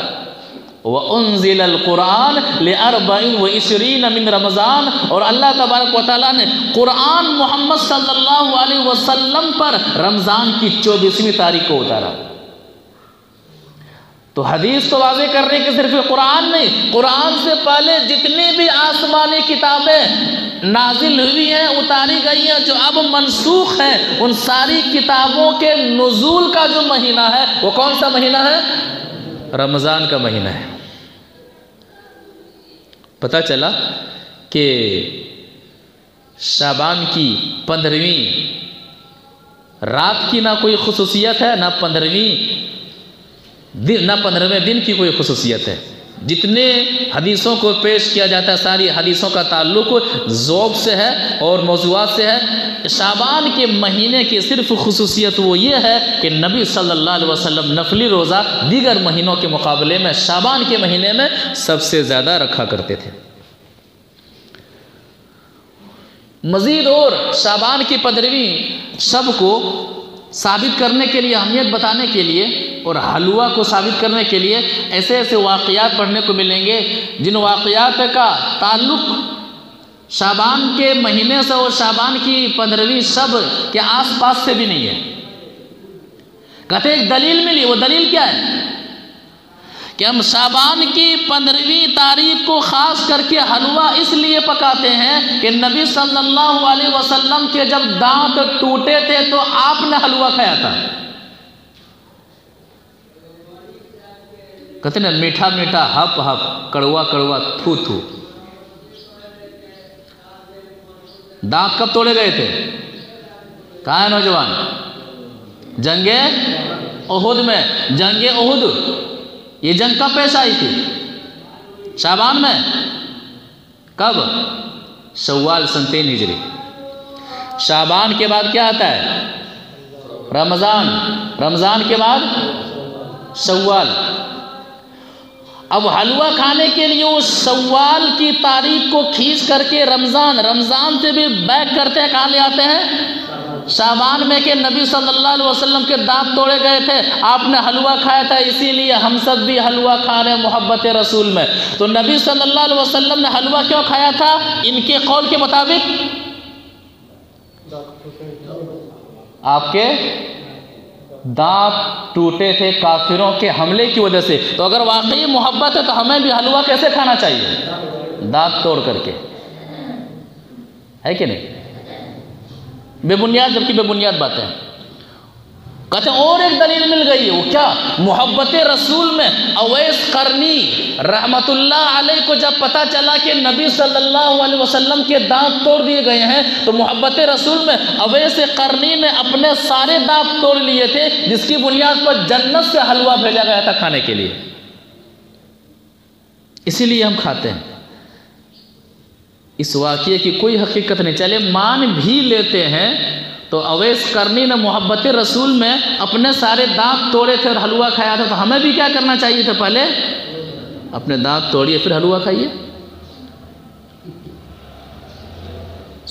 وَأُنزِلَ الْقُرْآنَ ل24 من رمضان، اور اللہ تبارک و تعالیٰ نے قرآن محمد صلی اللہ علیہ وسلم پر رمضان کی 24ویں تاریخ کو اتارا۔ تو حدیث تو واضح کر رہے کہ صرف قرآن نہیں، قرآن سے پہلے جتنی بھی آسمانی کتابیں نازل ہوئی ہیں، اتاری گئی ہیں، جو اب منسوخ ہیں، ان ساری کتابوں کے نزول کا جو مہینہ ہے وہ کون سا مہینہ ہے؟ رمضان کا مہینہ ہے۔ پتہ چلا کہ شعبان کی 15ویں رات کی نہ کوئی خصوصیت ہے، نہ 15ویں دن کی کوئی خصوصیت ہے۔ جتنے حدیثوں کو پیش کیا جاتا ہے ساری حدیثوں کا تعلق ذوق سے ہے اور موضوعات سے ہے۔ شعبان کے مہینے کی صرف خصوصیت وہ یہ ہے کہ نبی صلی اللہ علیہ وسلم نفلی روزہ دیگر مہینوں کے مقابلے میں شعبان کے مہینے میں سب سے زیادہ رکھا کرتے تھے۔ مزید اور شعبان کی 15ویں شب کو ثابت کرنے کے لیے، اہمیت بتانے کے لیے اور حلوہ کو ثابت کرنے کے لیے ایسے ایسے واقعات پڑھنے کو ملیں گے جن واقعات کا تعلق شعبان کے مہینے سے اور شعبان کی 15ویں شب کے آس پاس سے بھی نہیں ہے۔ کہتے ایک دلیل ملی، وہ دلیل کیا ہے کہ ہم شعبان کی 15ویں تاریخ کو خاص کر کے حلوہ اس لیے پکاتے ہیں کہ نبی صلی اللہ علیہ وسلم کے جب دانت ٹوٹے تھے تو آپ نے حلوہ کھایا تھا۔ کہتے ہیں میٹھا میٹھا ہپ ہپ، کڑوا کڑوا تھو تھو۔ دانت کب توڑے گئے تھے؟ کہاں ہے نوجوان؟ جنگ احد میں۔ جنگ احد یہ جنگ کب پیش آئی تھی؟ شعبان میں۔ کب؟ شوال سن 3 ہجری۔ شعبان کے بعد کیا آتا ہے؟ رمضان۔ رمضان کے بعد شوال۔ اب حلوہ کھانے کے لیے وہ شوال کی تاریخ کو کھینچ کر کے رمضان سے بھی بیک کرتے ہیں، کہاں لے آتے ہیں؟ شعبان میں کہ نبی صلی اللہ علیہ وسلم کے دانت توڑے گئے تھے، آپ نے حلوہ کھایا تھا، اسی لیے ہم سب بھی حلوہ کھا رہے ہیں محبت رسول میں۔ تو نبی صلی اللہ علیہ وسلم نے حلوہ کیوں کھایا تھا؟ ان کے قول کے مطابق آپ کے دانت ٹوٹے تھے کافروں کے حملے کی وجہ سے۔ تو اگر واقعی محبت ہے تو ہمیں بھی حلوہ کیسے کھانا چاہیے؟ دانت توڑ کر کے، ہے کہ نہیں؟ بے بنیاد، جبکہ بے بنیاد باتیں ہیں۔ کہتے ہیں اور ایک دلیل مل گئی ہے، وہ کیا؟ محبت رسول میں اویس قرنی رحمت اللہ علیہ کو جب پتا چلا کہ نبی صلی اللہ علیہ وسلم کے دانت توڑ دیے گئے ہیں تو محبت رسول میں اویس قرنی نے اپنے سارے دانت توڑ لیے تھے، جس کی بنیاد پر جنت سے حلوہ بھیجا گیا تھا کھانے کے لیے۔ اسی لیے ہم کھاتے ہیں۔ اس واقعے کی کوئی حقیقت نہیں، چلے مان بھی لیتے ہیں تو اویس قرنی نے محبت رسول میں اپنے سارے دانت توڑے تھے اور حلوہ کھایا تھا، تو ہمیں بھی کیا کرنا چاہیے تھا؟ پہلے اپنے دانت توڑیے پھر حلوہ کھائیے۔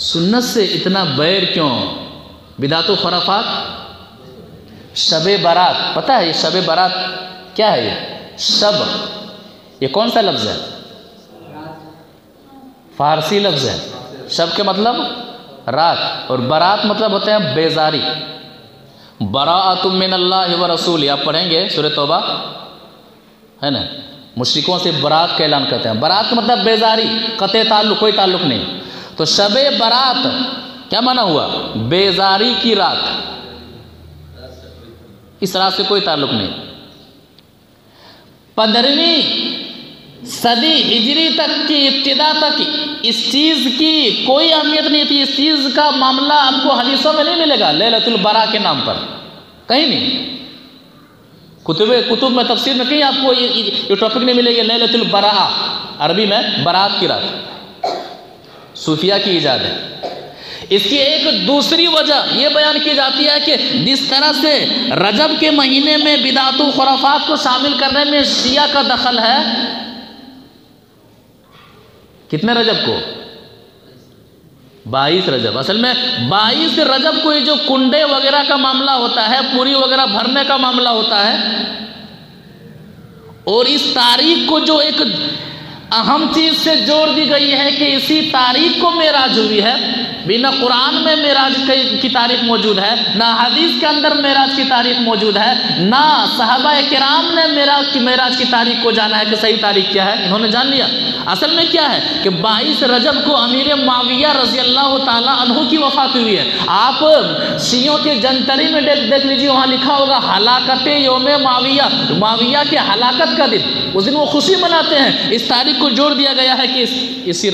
سنت سے اتنا بیر کیوں؟ بدعت و خرافات۔ شب برات، پتہ ہے یہ شب برات کیا ہے؟ یہ شب، یہ کون سا لفظ ہے؟ فارسی لفظ ہے۔ شب کے مطلب رات، اور برات مطلب ہوتے ہیں بیزاری۔ براءۃ من اللہ ورسولہ، آپ پڑھیں گے سورہ توبہ، ہے نا؟ مشرکوں سے برات کا اعلان کرتے ہیں۔ برات کا مطلب بیزاری، قطع تعلق، کوئی تعلق نہیں۔ تو شب برات کیا معنی ہوا؟ بیزاری کی رات، اس رات سے کوئی تعلق نہیں۔ 15ویں صدی ہجری تک کی ابتدا تک اس چیز کی کوئی اہمیت نہیں تھی۔ اس چیز کا معاملہ آپ کو حدیثوں میں نہیں ملے گا لیلۃ البراء کے نام پر، کہیں نہیں۔ کتب میں تفسیر میں کہیں آپ کو یہ ٹاپک نہیں ملے گا لیلۃ البراء، عربی میں برات کی رات، صوفیہ کی ایجاد ہے۔ اس کی ایک دوسری وجہ یہ بیان کی جاتی ہے کہ جس طرح سے رجب کے مہینے میں بدعت و خرافات کو شامل کرنے میں شیعہ کا دخل ہے۔ کتنے رجب کو؟ 22 رجب۔ اصل میں 22 رجب کو یہ جو کنڈے وغیرہ کا معاملہ ہوتا ہے، پوری وغیرہ بھرنے کا معاملہ ہوتا ہے، اور اس تاریخ کو جو ایک اہم چیز سے جوڑ دی گئی ہے کہ اسی تاریخ کو معراج ہوئی ہے۔ نہ قرآن میں معراج کی تاریخ موجود ہے، نہ حدیث کے اندر معراج کی تاریخ موجود ہے، نہ صحابہ کرام نے معراج کی تاریخ کو جانا ہے کہ صحیح تاریخ کیا ہے، انہوں نے جان لیا۔ اصل میں کیا ہے کہ 22 رجب کو امیر معاویہ رضی اللہ تعالیٰ عنہ کی وفات ہوئی ہے۔ آپ شیعوں کے جنتری میں دیکھ لیجیے، وہاں لکھا ہوگا ہلاکت یوم معاویہ، معاویہ کے ہلاکت کا دن، اس دن وہ خوشی مناتے ہیں۔ اس تاریخ کو جوڑ دیا گیا ہے کہ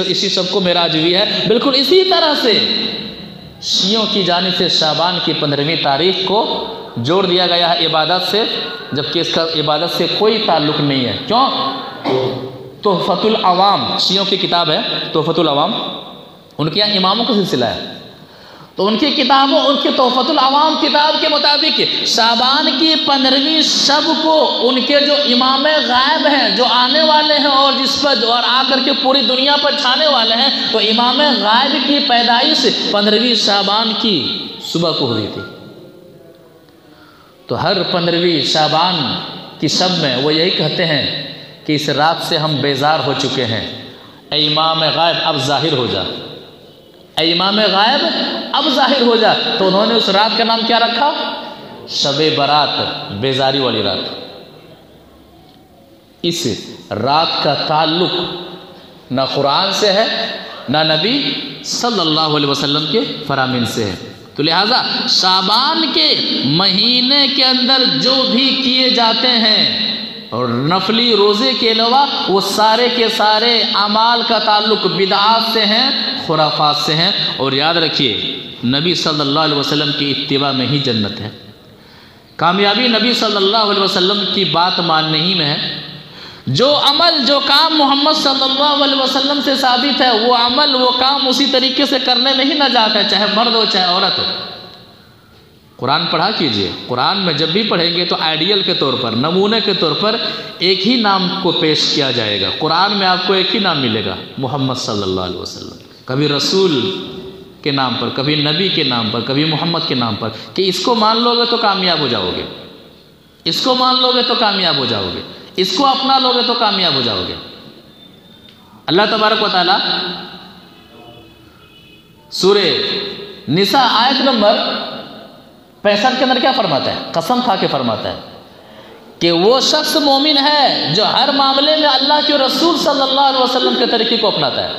اسی شب کو معراج ہوئی ہے۔ بالکل اسی طرح سے شیعوں کی جانب سے شعبان کی 15ویں تاریخ کو جوڑ دیا گیا ہے عبادت سے، جبکہ اس کا عبادت سے کوئی تعلق نہیں ہے۔ کیوں؟ تحفۃ العوام شیعوں کی کتاب ہے، تحفۃ العوام، ان کے یہاں اماموں کا سلسلہ ہے، تو ان کی کتابوں، ان کی تحفۃ العوام کتاب کے مطابق شعبان کی 15ویں شب کو ان کے جو امام غائب ہیں، جو آنے والے ہیں اور جس پر اور آ کر کے پوری دنیا پر چھانے والے ہیں، تو امام غائب کی پیدائش 15ویں شعبان کی صبح کو ہوئی تھی۔ تو ہر 15ویں شعبان کی شب میں وہ یہی کہتے ہیں کہ اس رات سے ہم بیزار ہو چکے ہیں، اے امام غائب اب ظاہر ہو جا۔ اے امام غائب اب ظاہر ہو جا، تو انہوں نے اس رات کا نام کیا رکھا؟ شب برات، بیزاری والی رات۔ اس رات کا تعلق نہ قرآن سے ہے نہ نبی صلی اللہ علیہ وسلم کے فرامین سے ہے۔ تو لہٰذا شعبان کے مہینے کے اندر جو بھی کیے جاتے ہیں اور نفلی روزے کے علاوہ وہ سارے کے سارے اعمال کا تعلق بدعات سے ہیں، خرافات سے ہیں۔ اور یاد رکھیے نبی صلی اللہ علیہ وسلم کی اتباع میں ہی جنت ہے۔ کامیابی نبی صلی اللہ علیہ وسلم کی بات ماننے ہی میں ہے۔ جو عمل جو کام محمد صلی اللہ علیہ وسلم سے ثابت ہے وہ عمل وہ کام اسی طریقے سے کرنے میں ہی نجات ہے، چاہے مرد ہو چاہے عورت ہو۔ قرآن پڑھا کیجئے، قرآن میں جب بھی پڑھیں گے تو آئیڈیل کے طور پر، نمونے کے طور پر ایک ہی نام کو پیش کیا جائے گا۔ قرآن میں آپ کو ایک ہی نام ملے گا، محمد صلی اللہ علیہ وسلم۔ کبھی رسول کے نام پر، کبھی نبی کے نام پر، کبھی محمد کے نام پر، کہ اس کو مان لو گے تو کامیاب ہو جاؤ گے، اس کو مان لو گے تو کامیاب ہو جاؤ گے، اس کو اپنا لو گے تو کامیاب ہو جاؤ گے۔ اللہ تبارک و تعالی سورہ نساء آیت نمبر 65 کے اندر کیا فرماتا ہے؟ قسم کھا کے فرماتا ہے کہ وہ شخص مومن ہے جو ہر معاملے میں اللہ کے رسول صلی اللہ علیہ وسلم کے طریقے کو اپناتا ہے۔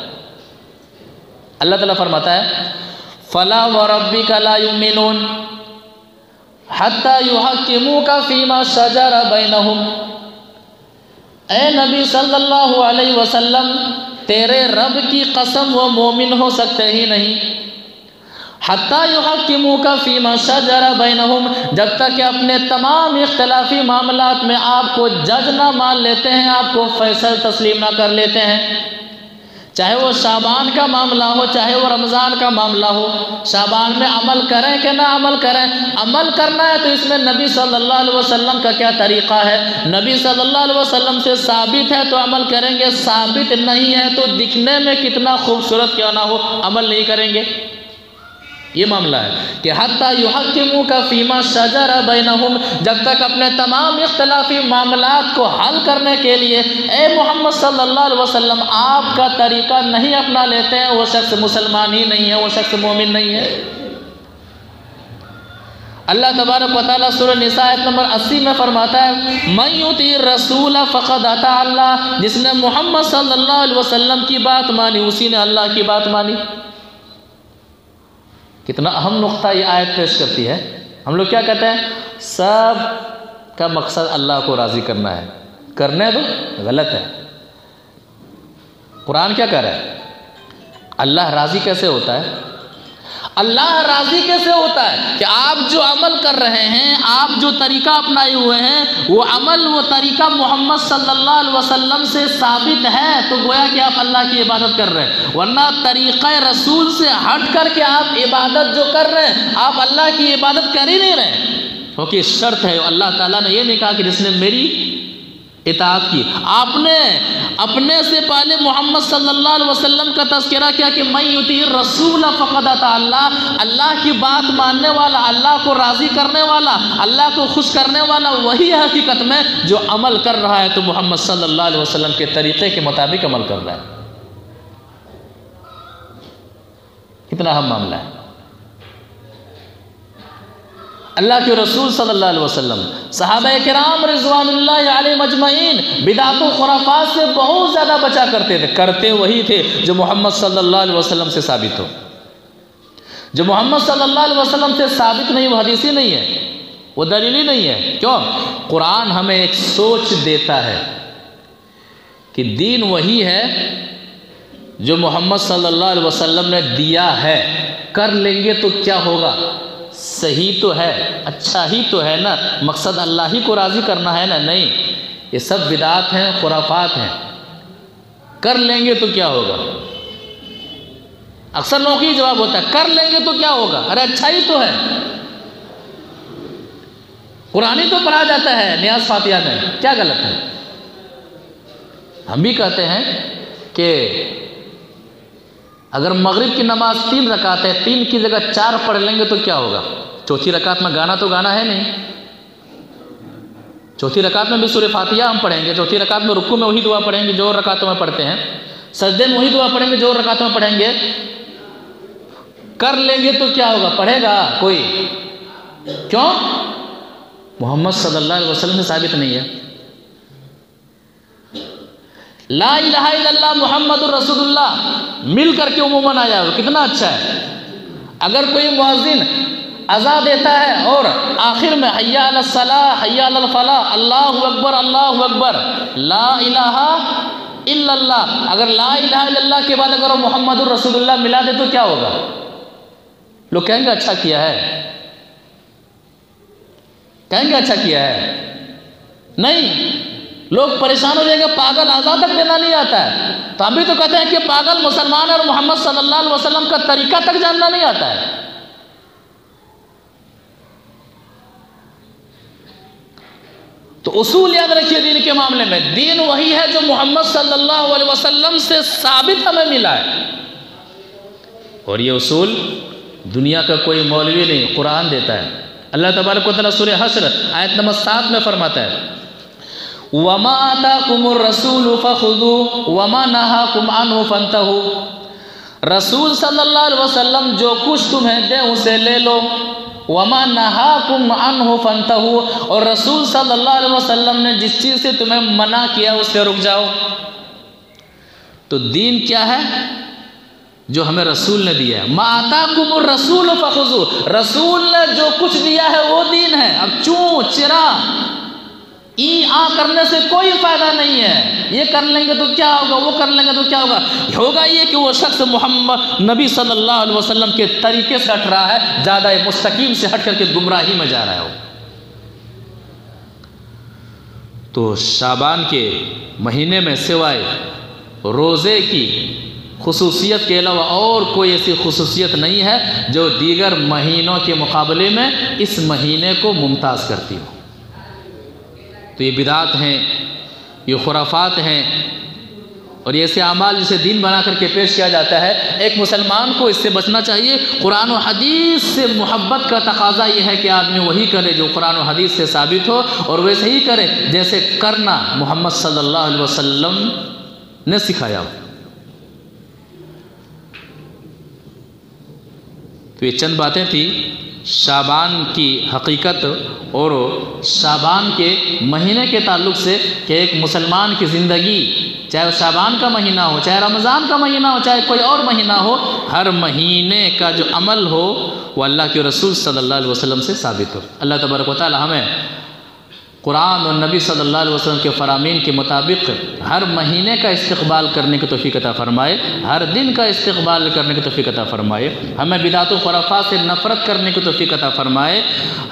اللہ تعالیٰ فرماتا ہے فَلَا وَرَبِّكَ لَا يُؤْمِنُونَ حَتَّى يُحَكِّمُوكَ فِي مَا شَجَرَ بَيْنَهُمْ۔ اے نبی صلی اللہ علیہ وسلم، تیرے رب کی قسم وہ مومن ہو سکتے ہی نہیں حَتَّى يُحَكِّمُوكَ فِي مَا شَجَرَ بَيْنَهُمْ، جب تک کہ اپنے تمام اختلافی معاملات میں آپ کو جج نہ مان لیتے ہیں، آپ کو فیصل تسلیم نہ کر لیتے ہیں۔ چاہے وہ شعبان کا معاملہ ہو، چاہے وہ رمضان کا معاملہ ہو، شعبان میں عمل کریں کہ نہ عمل کریں، عمل کرنا ہے تو اس میں نبی صلی اللہ علیہ وسلم کا کیا طریقہ ہے، نبی صلی اللہ علیہ وسلم سے ثابت ہے تو عمل کریں گے، ثابت نہیں ہے تو دکھنے میں کتنا خوبصورت کیوں نہ ہو عمل نہیں کریں گے۔ یہ معاملہ ہے کہ حَتَّى يُحَكِّمُوكَ فِي مَا شَجَرَ بَيْنَهُمْ، جب تک اپنے تمام اختلافی معاملات کو حل کرنے کے لیے اے محمد صلی اللہ علیہ وسلم آپ کا طریقہ نہیں اپنا لیتے ہیں، وہ شخص مسلمان ہی نہیں ہے، وہ شخص مومن نہیں ہے۔ اللہ تبارک و تعالیٰ سورہ نساء آیت نمبر 80 میں فرماتا ہے مَن يُطِعِ الرَّسُولَ فَقَدْ أَطَاعَ اللَّهَ، جس نے محمد صلی اللہ علیہ وسلم کی بات مانی اسی نے اللہ کی بات مانی۔ کتنا اہم نقطہ یہ آیت پیش کرتی ہے۔ ہم لوگ کیا کہتے ہیں؟ سب کا مقصد اللہ کو راضی کرنا ہے، کرنے دو، غلط ہے۔ قرآن کیا کہہ رہا ہے؟ اللہ راضی کیسے ہوتا ہے؟ اللہ راضی کیسے ہوتا ہے کہ آپ جو عمل کر رہے ہیں، آپ جو طریقہ اپنائے ہوئے ہیں، وہ عمل وہ طریقہ محمد صلی اللہ علیہ وسلم سے ثابت ہے تو گویا کہ آپ اللہ کی عبادت کر رہے ہیں، ورنہ طریقہ رسول سے ہٹ کر کے آپ عبادت جو کر رہے ہیں آپ اللہ کی عبادت کر ہی نہیں رہے ہیں، کیونکہ شرط ہے اللہ تعالیٰ نے یہ نہیں کہا کہ جس نے میری اطاعت کی۔ آپ نے اپنے سے پہلے محمد صلی اللہ علیہ وسلم کا تذکرہ کیا کہ مَن يُطِعِ الرَّسُولَ فَقَدْ أَطَاعَ اللَّهَ، اللہ کی بات ماننے والا، اللہ کو راضی کرنے والا، اللہ کو خوش کرنے والا وہی ہے حقیقت میں جو عمل کر رہا ہے تو محمد صلی اللہ علیہ وسلم کے طریقے کے مطابق عمل کر رہا ہے۔ کتنا اہم معاملہ ہے۔ اللہ کے رسول صلی اللہ علیہ وسلم، صحابہ کرام رضوان اللہ علیہ مجمعین بدعت و خرافات سے بہت زیادہ بچا کرتے تھے، کرتے وہی تھے جو محمد صلی اللہ علیہ وسلم سے ثابت ہو۔ جو محمد صلی اللہ علیہ وسلم سے ثابت نہیں وہ حدیثی نہیں ہے، وہ دلیلی نہیں ہے۔ کیوں؟ قرآن ہمیں ایک سوچ دیتا ہے کہ دین وہی ہے جو محمد صلی اللہ علیہ وسلم نے دیا ہے، کر لیں گے تو کیا ہوگا؟ صحیح تو ہے، اچھا ہی تو ہے نا، مقصد اللہ ہی کو راضی کرنا ہے نا، نہیں، یہ سب بدعات ہیں، خرافات ہیں، کر لیں گے تو کیا ہوگا؟ اکثر لوگوں کی جواب ہوتا ہے کر لیں گے تو کیا ہوگا؟ ارے اچھا ہی تو ہے، قرآن ہی تو پڑھا جاتا ہے نیاز فاتحہ میں، کیا غلط ہے؟ ہم بھی کہتے ہیں کہ اگر مغرب کی نماز 3 رکعت ہے، 3 کی جگہ 4 پڑھ لیں گے تو کیا ہوگا؟ چوتھی رکعت میں گانا تو گانا ہے نہیں، چوتھی رکعت میں بھی سورہ فاتحہ ہم پڑھیں گے، چوتھی رکعت میں رکوع میں وہی دعا پڑھیں گے جو رکعتوں میں پڑھتے ہیں، سجدے میں وہی دعا پڑھیں گے جو رکعتوں میں پڑھیں گے، کر لیں گے تو کیا ہوگا؟ پڑھے گا کوئی؟ کیوں؟ محمد صلی اللہ علیہ وسلم سے ثابت نہیں ہے۔ لا الہ الا اللہ محمد الرسول اللہ مل کر کے عموماً آ جائے، کتنا اچھا ہے۔ اگر کوئی مؤذن اذان دیتا ہے اور آخر میں حی علی الصلاۃ حی علی الفلاح اللہ اکبر لا الہ الا اللہ، اگر لا الہ الا اللہ کے بعد اگر محمد الرسول اللہ ملا دے تو کیا ہوگا؟ لوگ کہیں گے اچھا کیا ہے، کہیں گے اچھا کیا ہے؟ نہیں، لوگ پریشان ہو جائیں گے، پاگل آزاد تک دینا نہیں آتا ہے، تو ہم بھی تو کہتے ہیں کہ پاگل مسلمان ہے اور محمد صلی اللہ علیہ وسلم کا طریقہ تک جاننا نہیں آتا ہے۔ تو اصول یاد رکھیے دین کے معاملے میں، دین وہی ہے جو محمد صلی اللہ علیہ وسلم سے ثابت ہمیں ملا ہے، اور یہ اصول دنیا کا کوئی مولوی نہیں، قرآن دیتا ہے۔ اللہ تبارک و تعالیٰ سورہ حشر آیت نمبر 7 میں فرماتا ہے وَمَا آتَاكُمُ الرَّسُولُ فَخُذُوهُ وَمَا نَهَاكُمْ عَنْهُ فَانْتَهُوا، رسول صلی اللہ علیہ وسلم جو کچھ تمہیں دے اسے لے لو، وَمَا نَهَاكُمْ عَنْهُ فَانْتَهُوا، اور رسول صلی اللہ علیہ وسلم نے جس چیز سے تمہیں منع کیا اس سے رک جاؤ۔ تو دین کیا ہے؟ جو ہمیں رسول نے دیا ہے۔ مَا آتَاكُمُ الرَّسُولُ فَخُذُوهُ، رسول نے جو کچھ دیا ہے وہ دین ہے۔ اب چوں چرا کرنے سے کوئی فائدہ نہیں ہے، یہ کر لیں گے تو کیا ہوگا، وہ کر لیں گے تو کیا ہوگا؟ ہوگا یہ کہ وہ شخص محمد نبی صلی اللہ علیہ وسلم کے طریقے سے ہٹ رہا ہے، زیادہ مستقیم سے ہٹ کر کے گمراہی میں جا رہا ہے۔ تو شعبان کے مہینے میں سوائے روزے کی خصوصیت کے علاوہ اور کوئی ایسی خصوصیت نہیں ہے جو دیگر مہینوں کے مقابلے میں اس مہینے کو ممتاز کرتی ہو۔ تو یہ بدعات ہیں، یہ خرافات ہیں، اور یہ ایسے اعمال جسے دین بنا کر کے پیش کیا جاتا ہے۔ ایک مسلمان کو اس سے بچنا چاہیے۔ قرآن و حدیث سے محبت کا تقاضا یہ ہے کہ آدمی وہی کرے جو قرآن و حدیث سے ثابت ہو، اور ویسے ہی کرے جیسے کرنا محمد صلی اللہ علیہ وسلم نے سکھایا ہو۔ تو یہ چند باتیں تھیں شعبان کی حقیقت اور شعبان کے مہینے کے تعلق سے، کہ ایک مسلمان کی زندگی چاہے وہ شعبان کا مہینہ ہو، چاہے رمضان کا مہینہ ہو، چاہے کوئی اور مہینہ ہو، ہر مہینے کا جو عمل ہو وہ اللہ کے رسول صلی اللہ علیہ وسلم سے ثابت ہو۔ اللہ تبارک و تعالی ہمیں قرآن اور نبی صلی اللہ علیہ وسلم کے فرامین کے مطابق ہر مہینے کا استقبال کرنے کی توفیق عطا فرمائے، ہر دن کا استقبال کرنے کی توفیق عطا فرمائے، ہمیں بدعت و خرافات سے نفرت کرنے کی توفیق عطا فرمائے،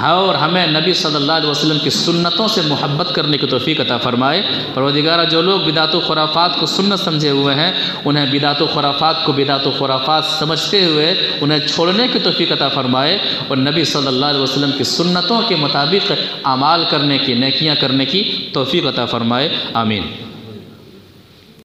اور ہمیں نبی صلی اللہ علیہ وسلم کی سنتوں سے محبت کرنے کی توفیق عطا فرمائے۔ پروردگارہ جو لوگ بدعت و خرافات کو سنت سمجھے ہوئے ہیں انہیں بدعت و خرافات کو بدعت و خرافات سمجھتے ہوئے انہیں چھوڑنے کی توفیق عطا فرمائے، اور نبی صلی اللہ علیہ وسلم کی سنتوں کے مطابق اعمال کرنے کی، نیکیاں کرنے کی توفیق عطا فرمائے۔ آمین۔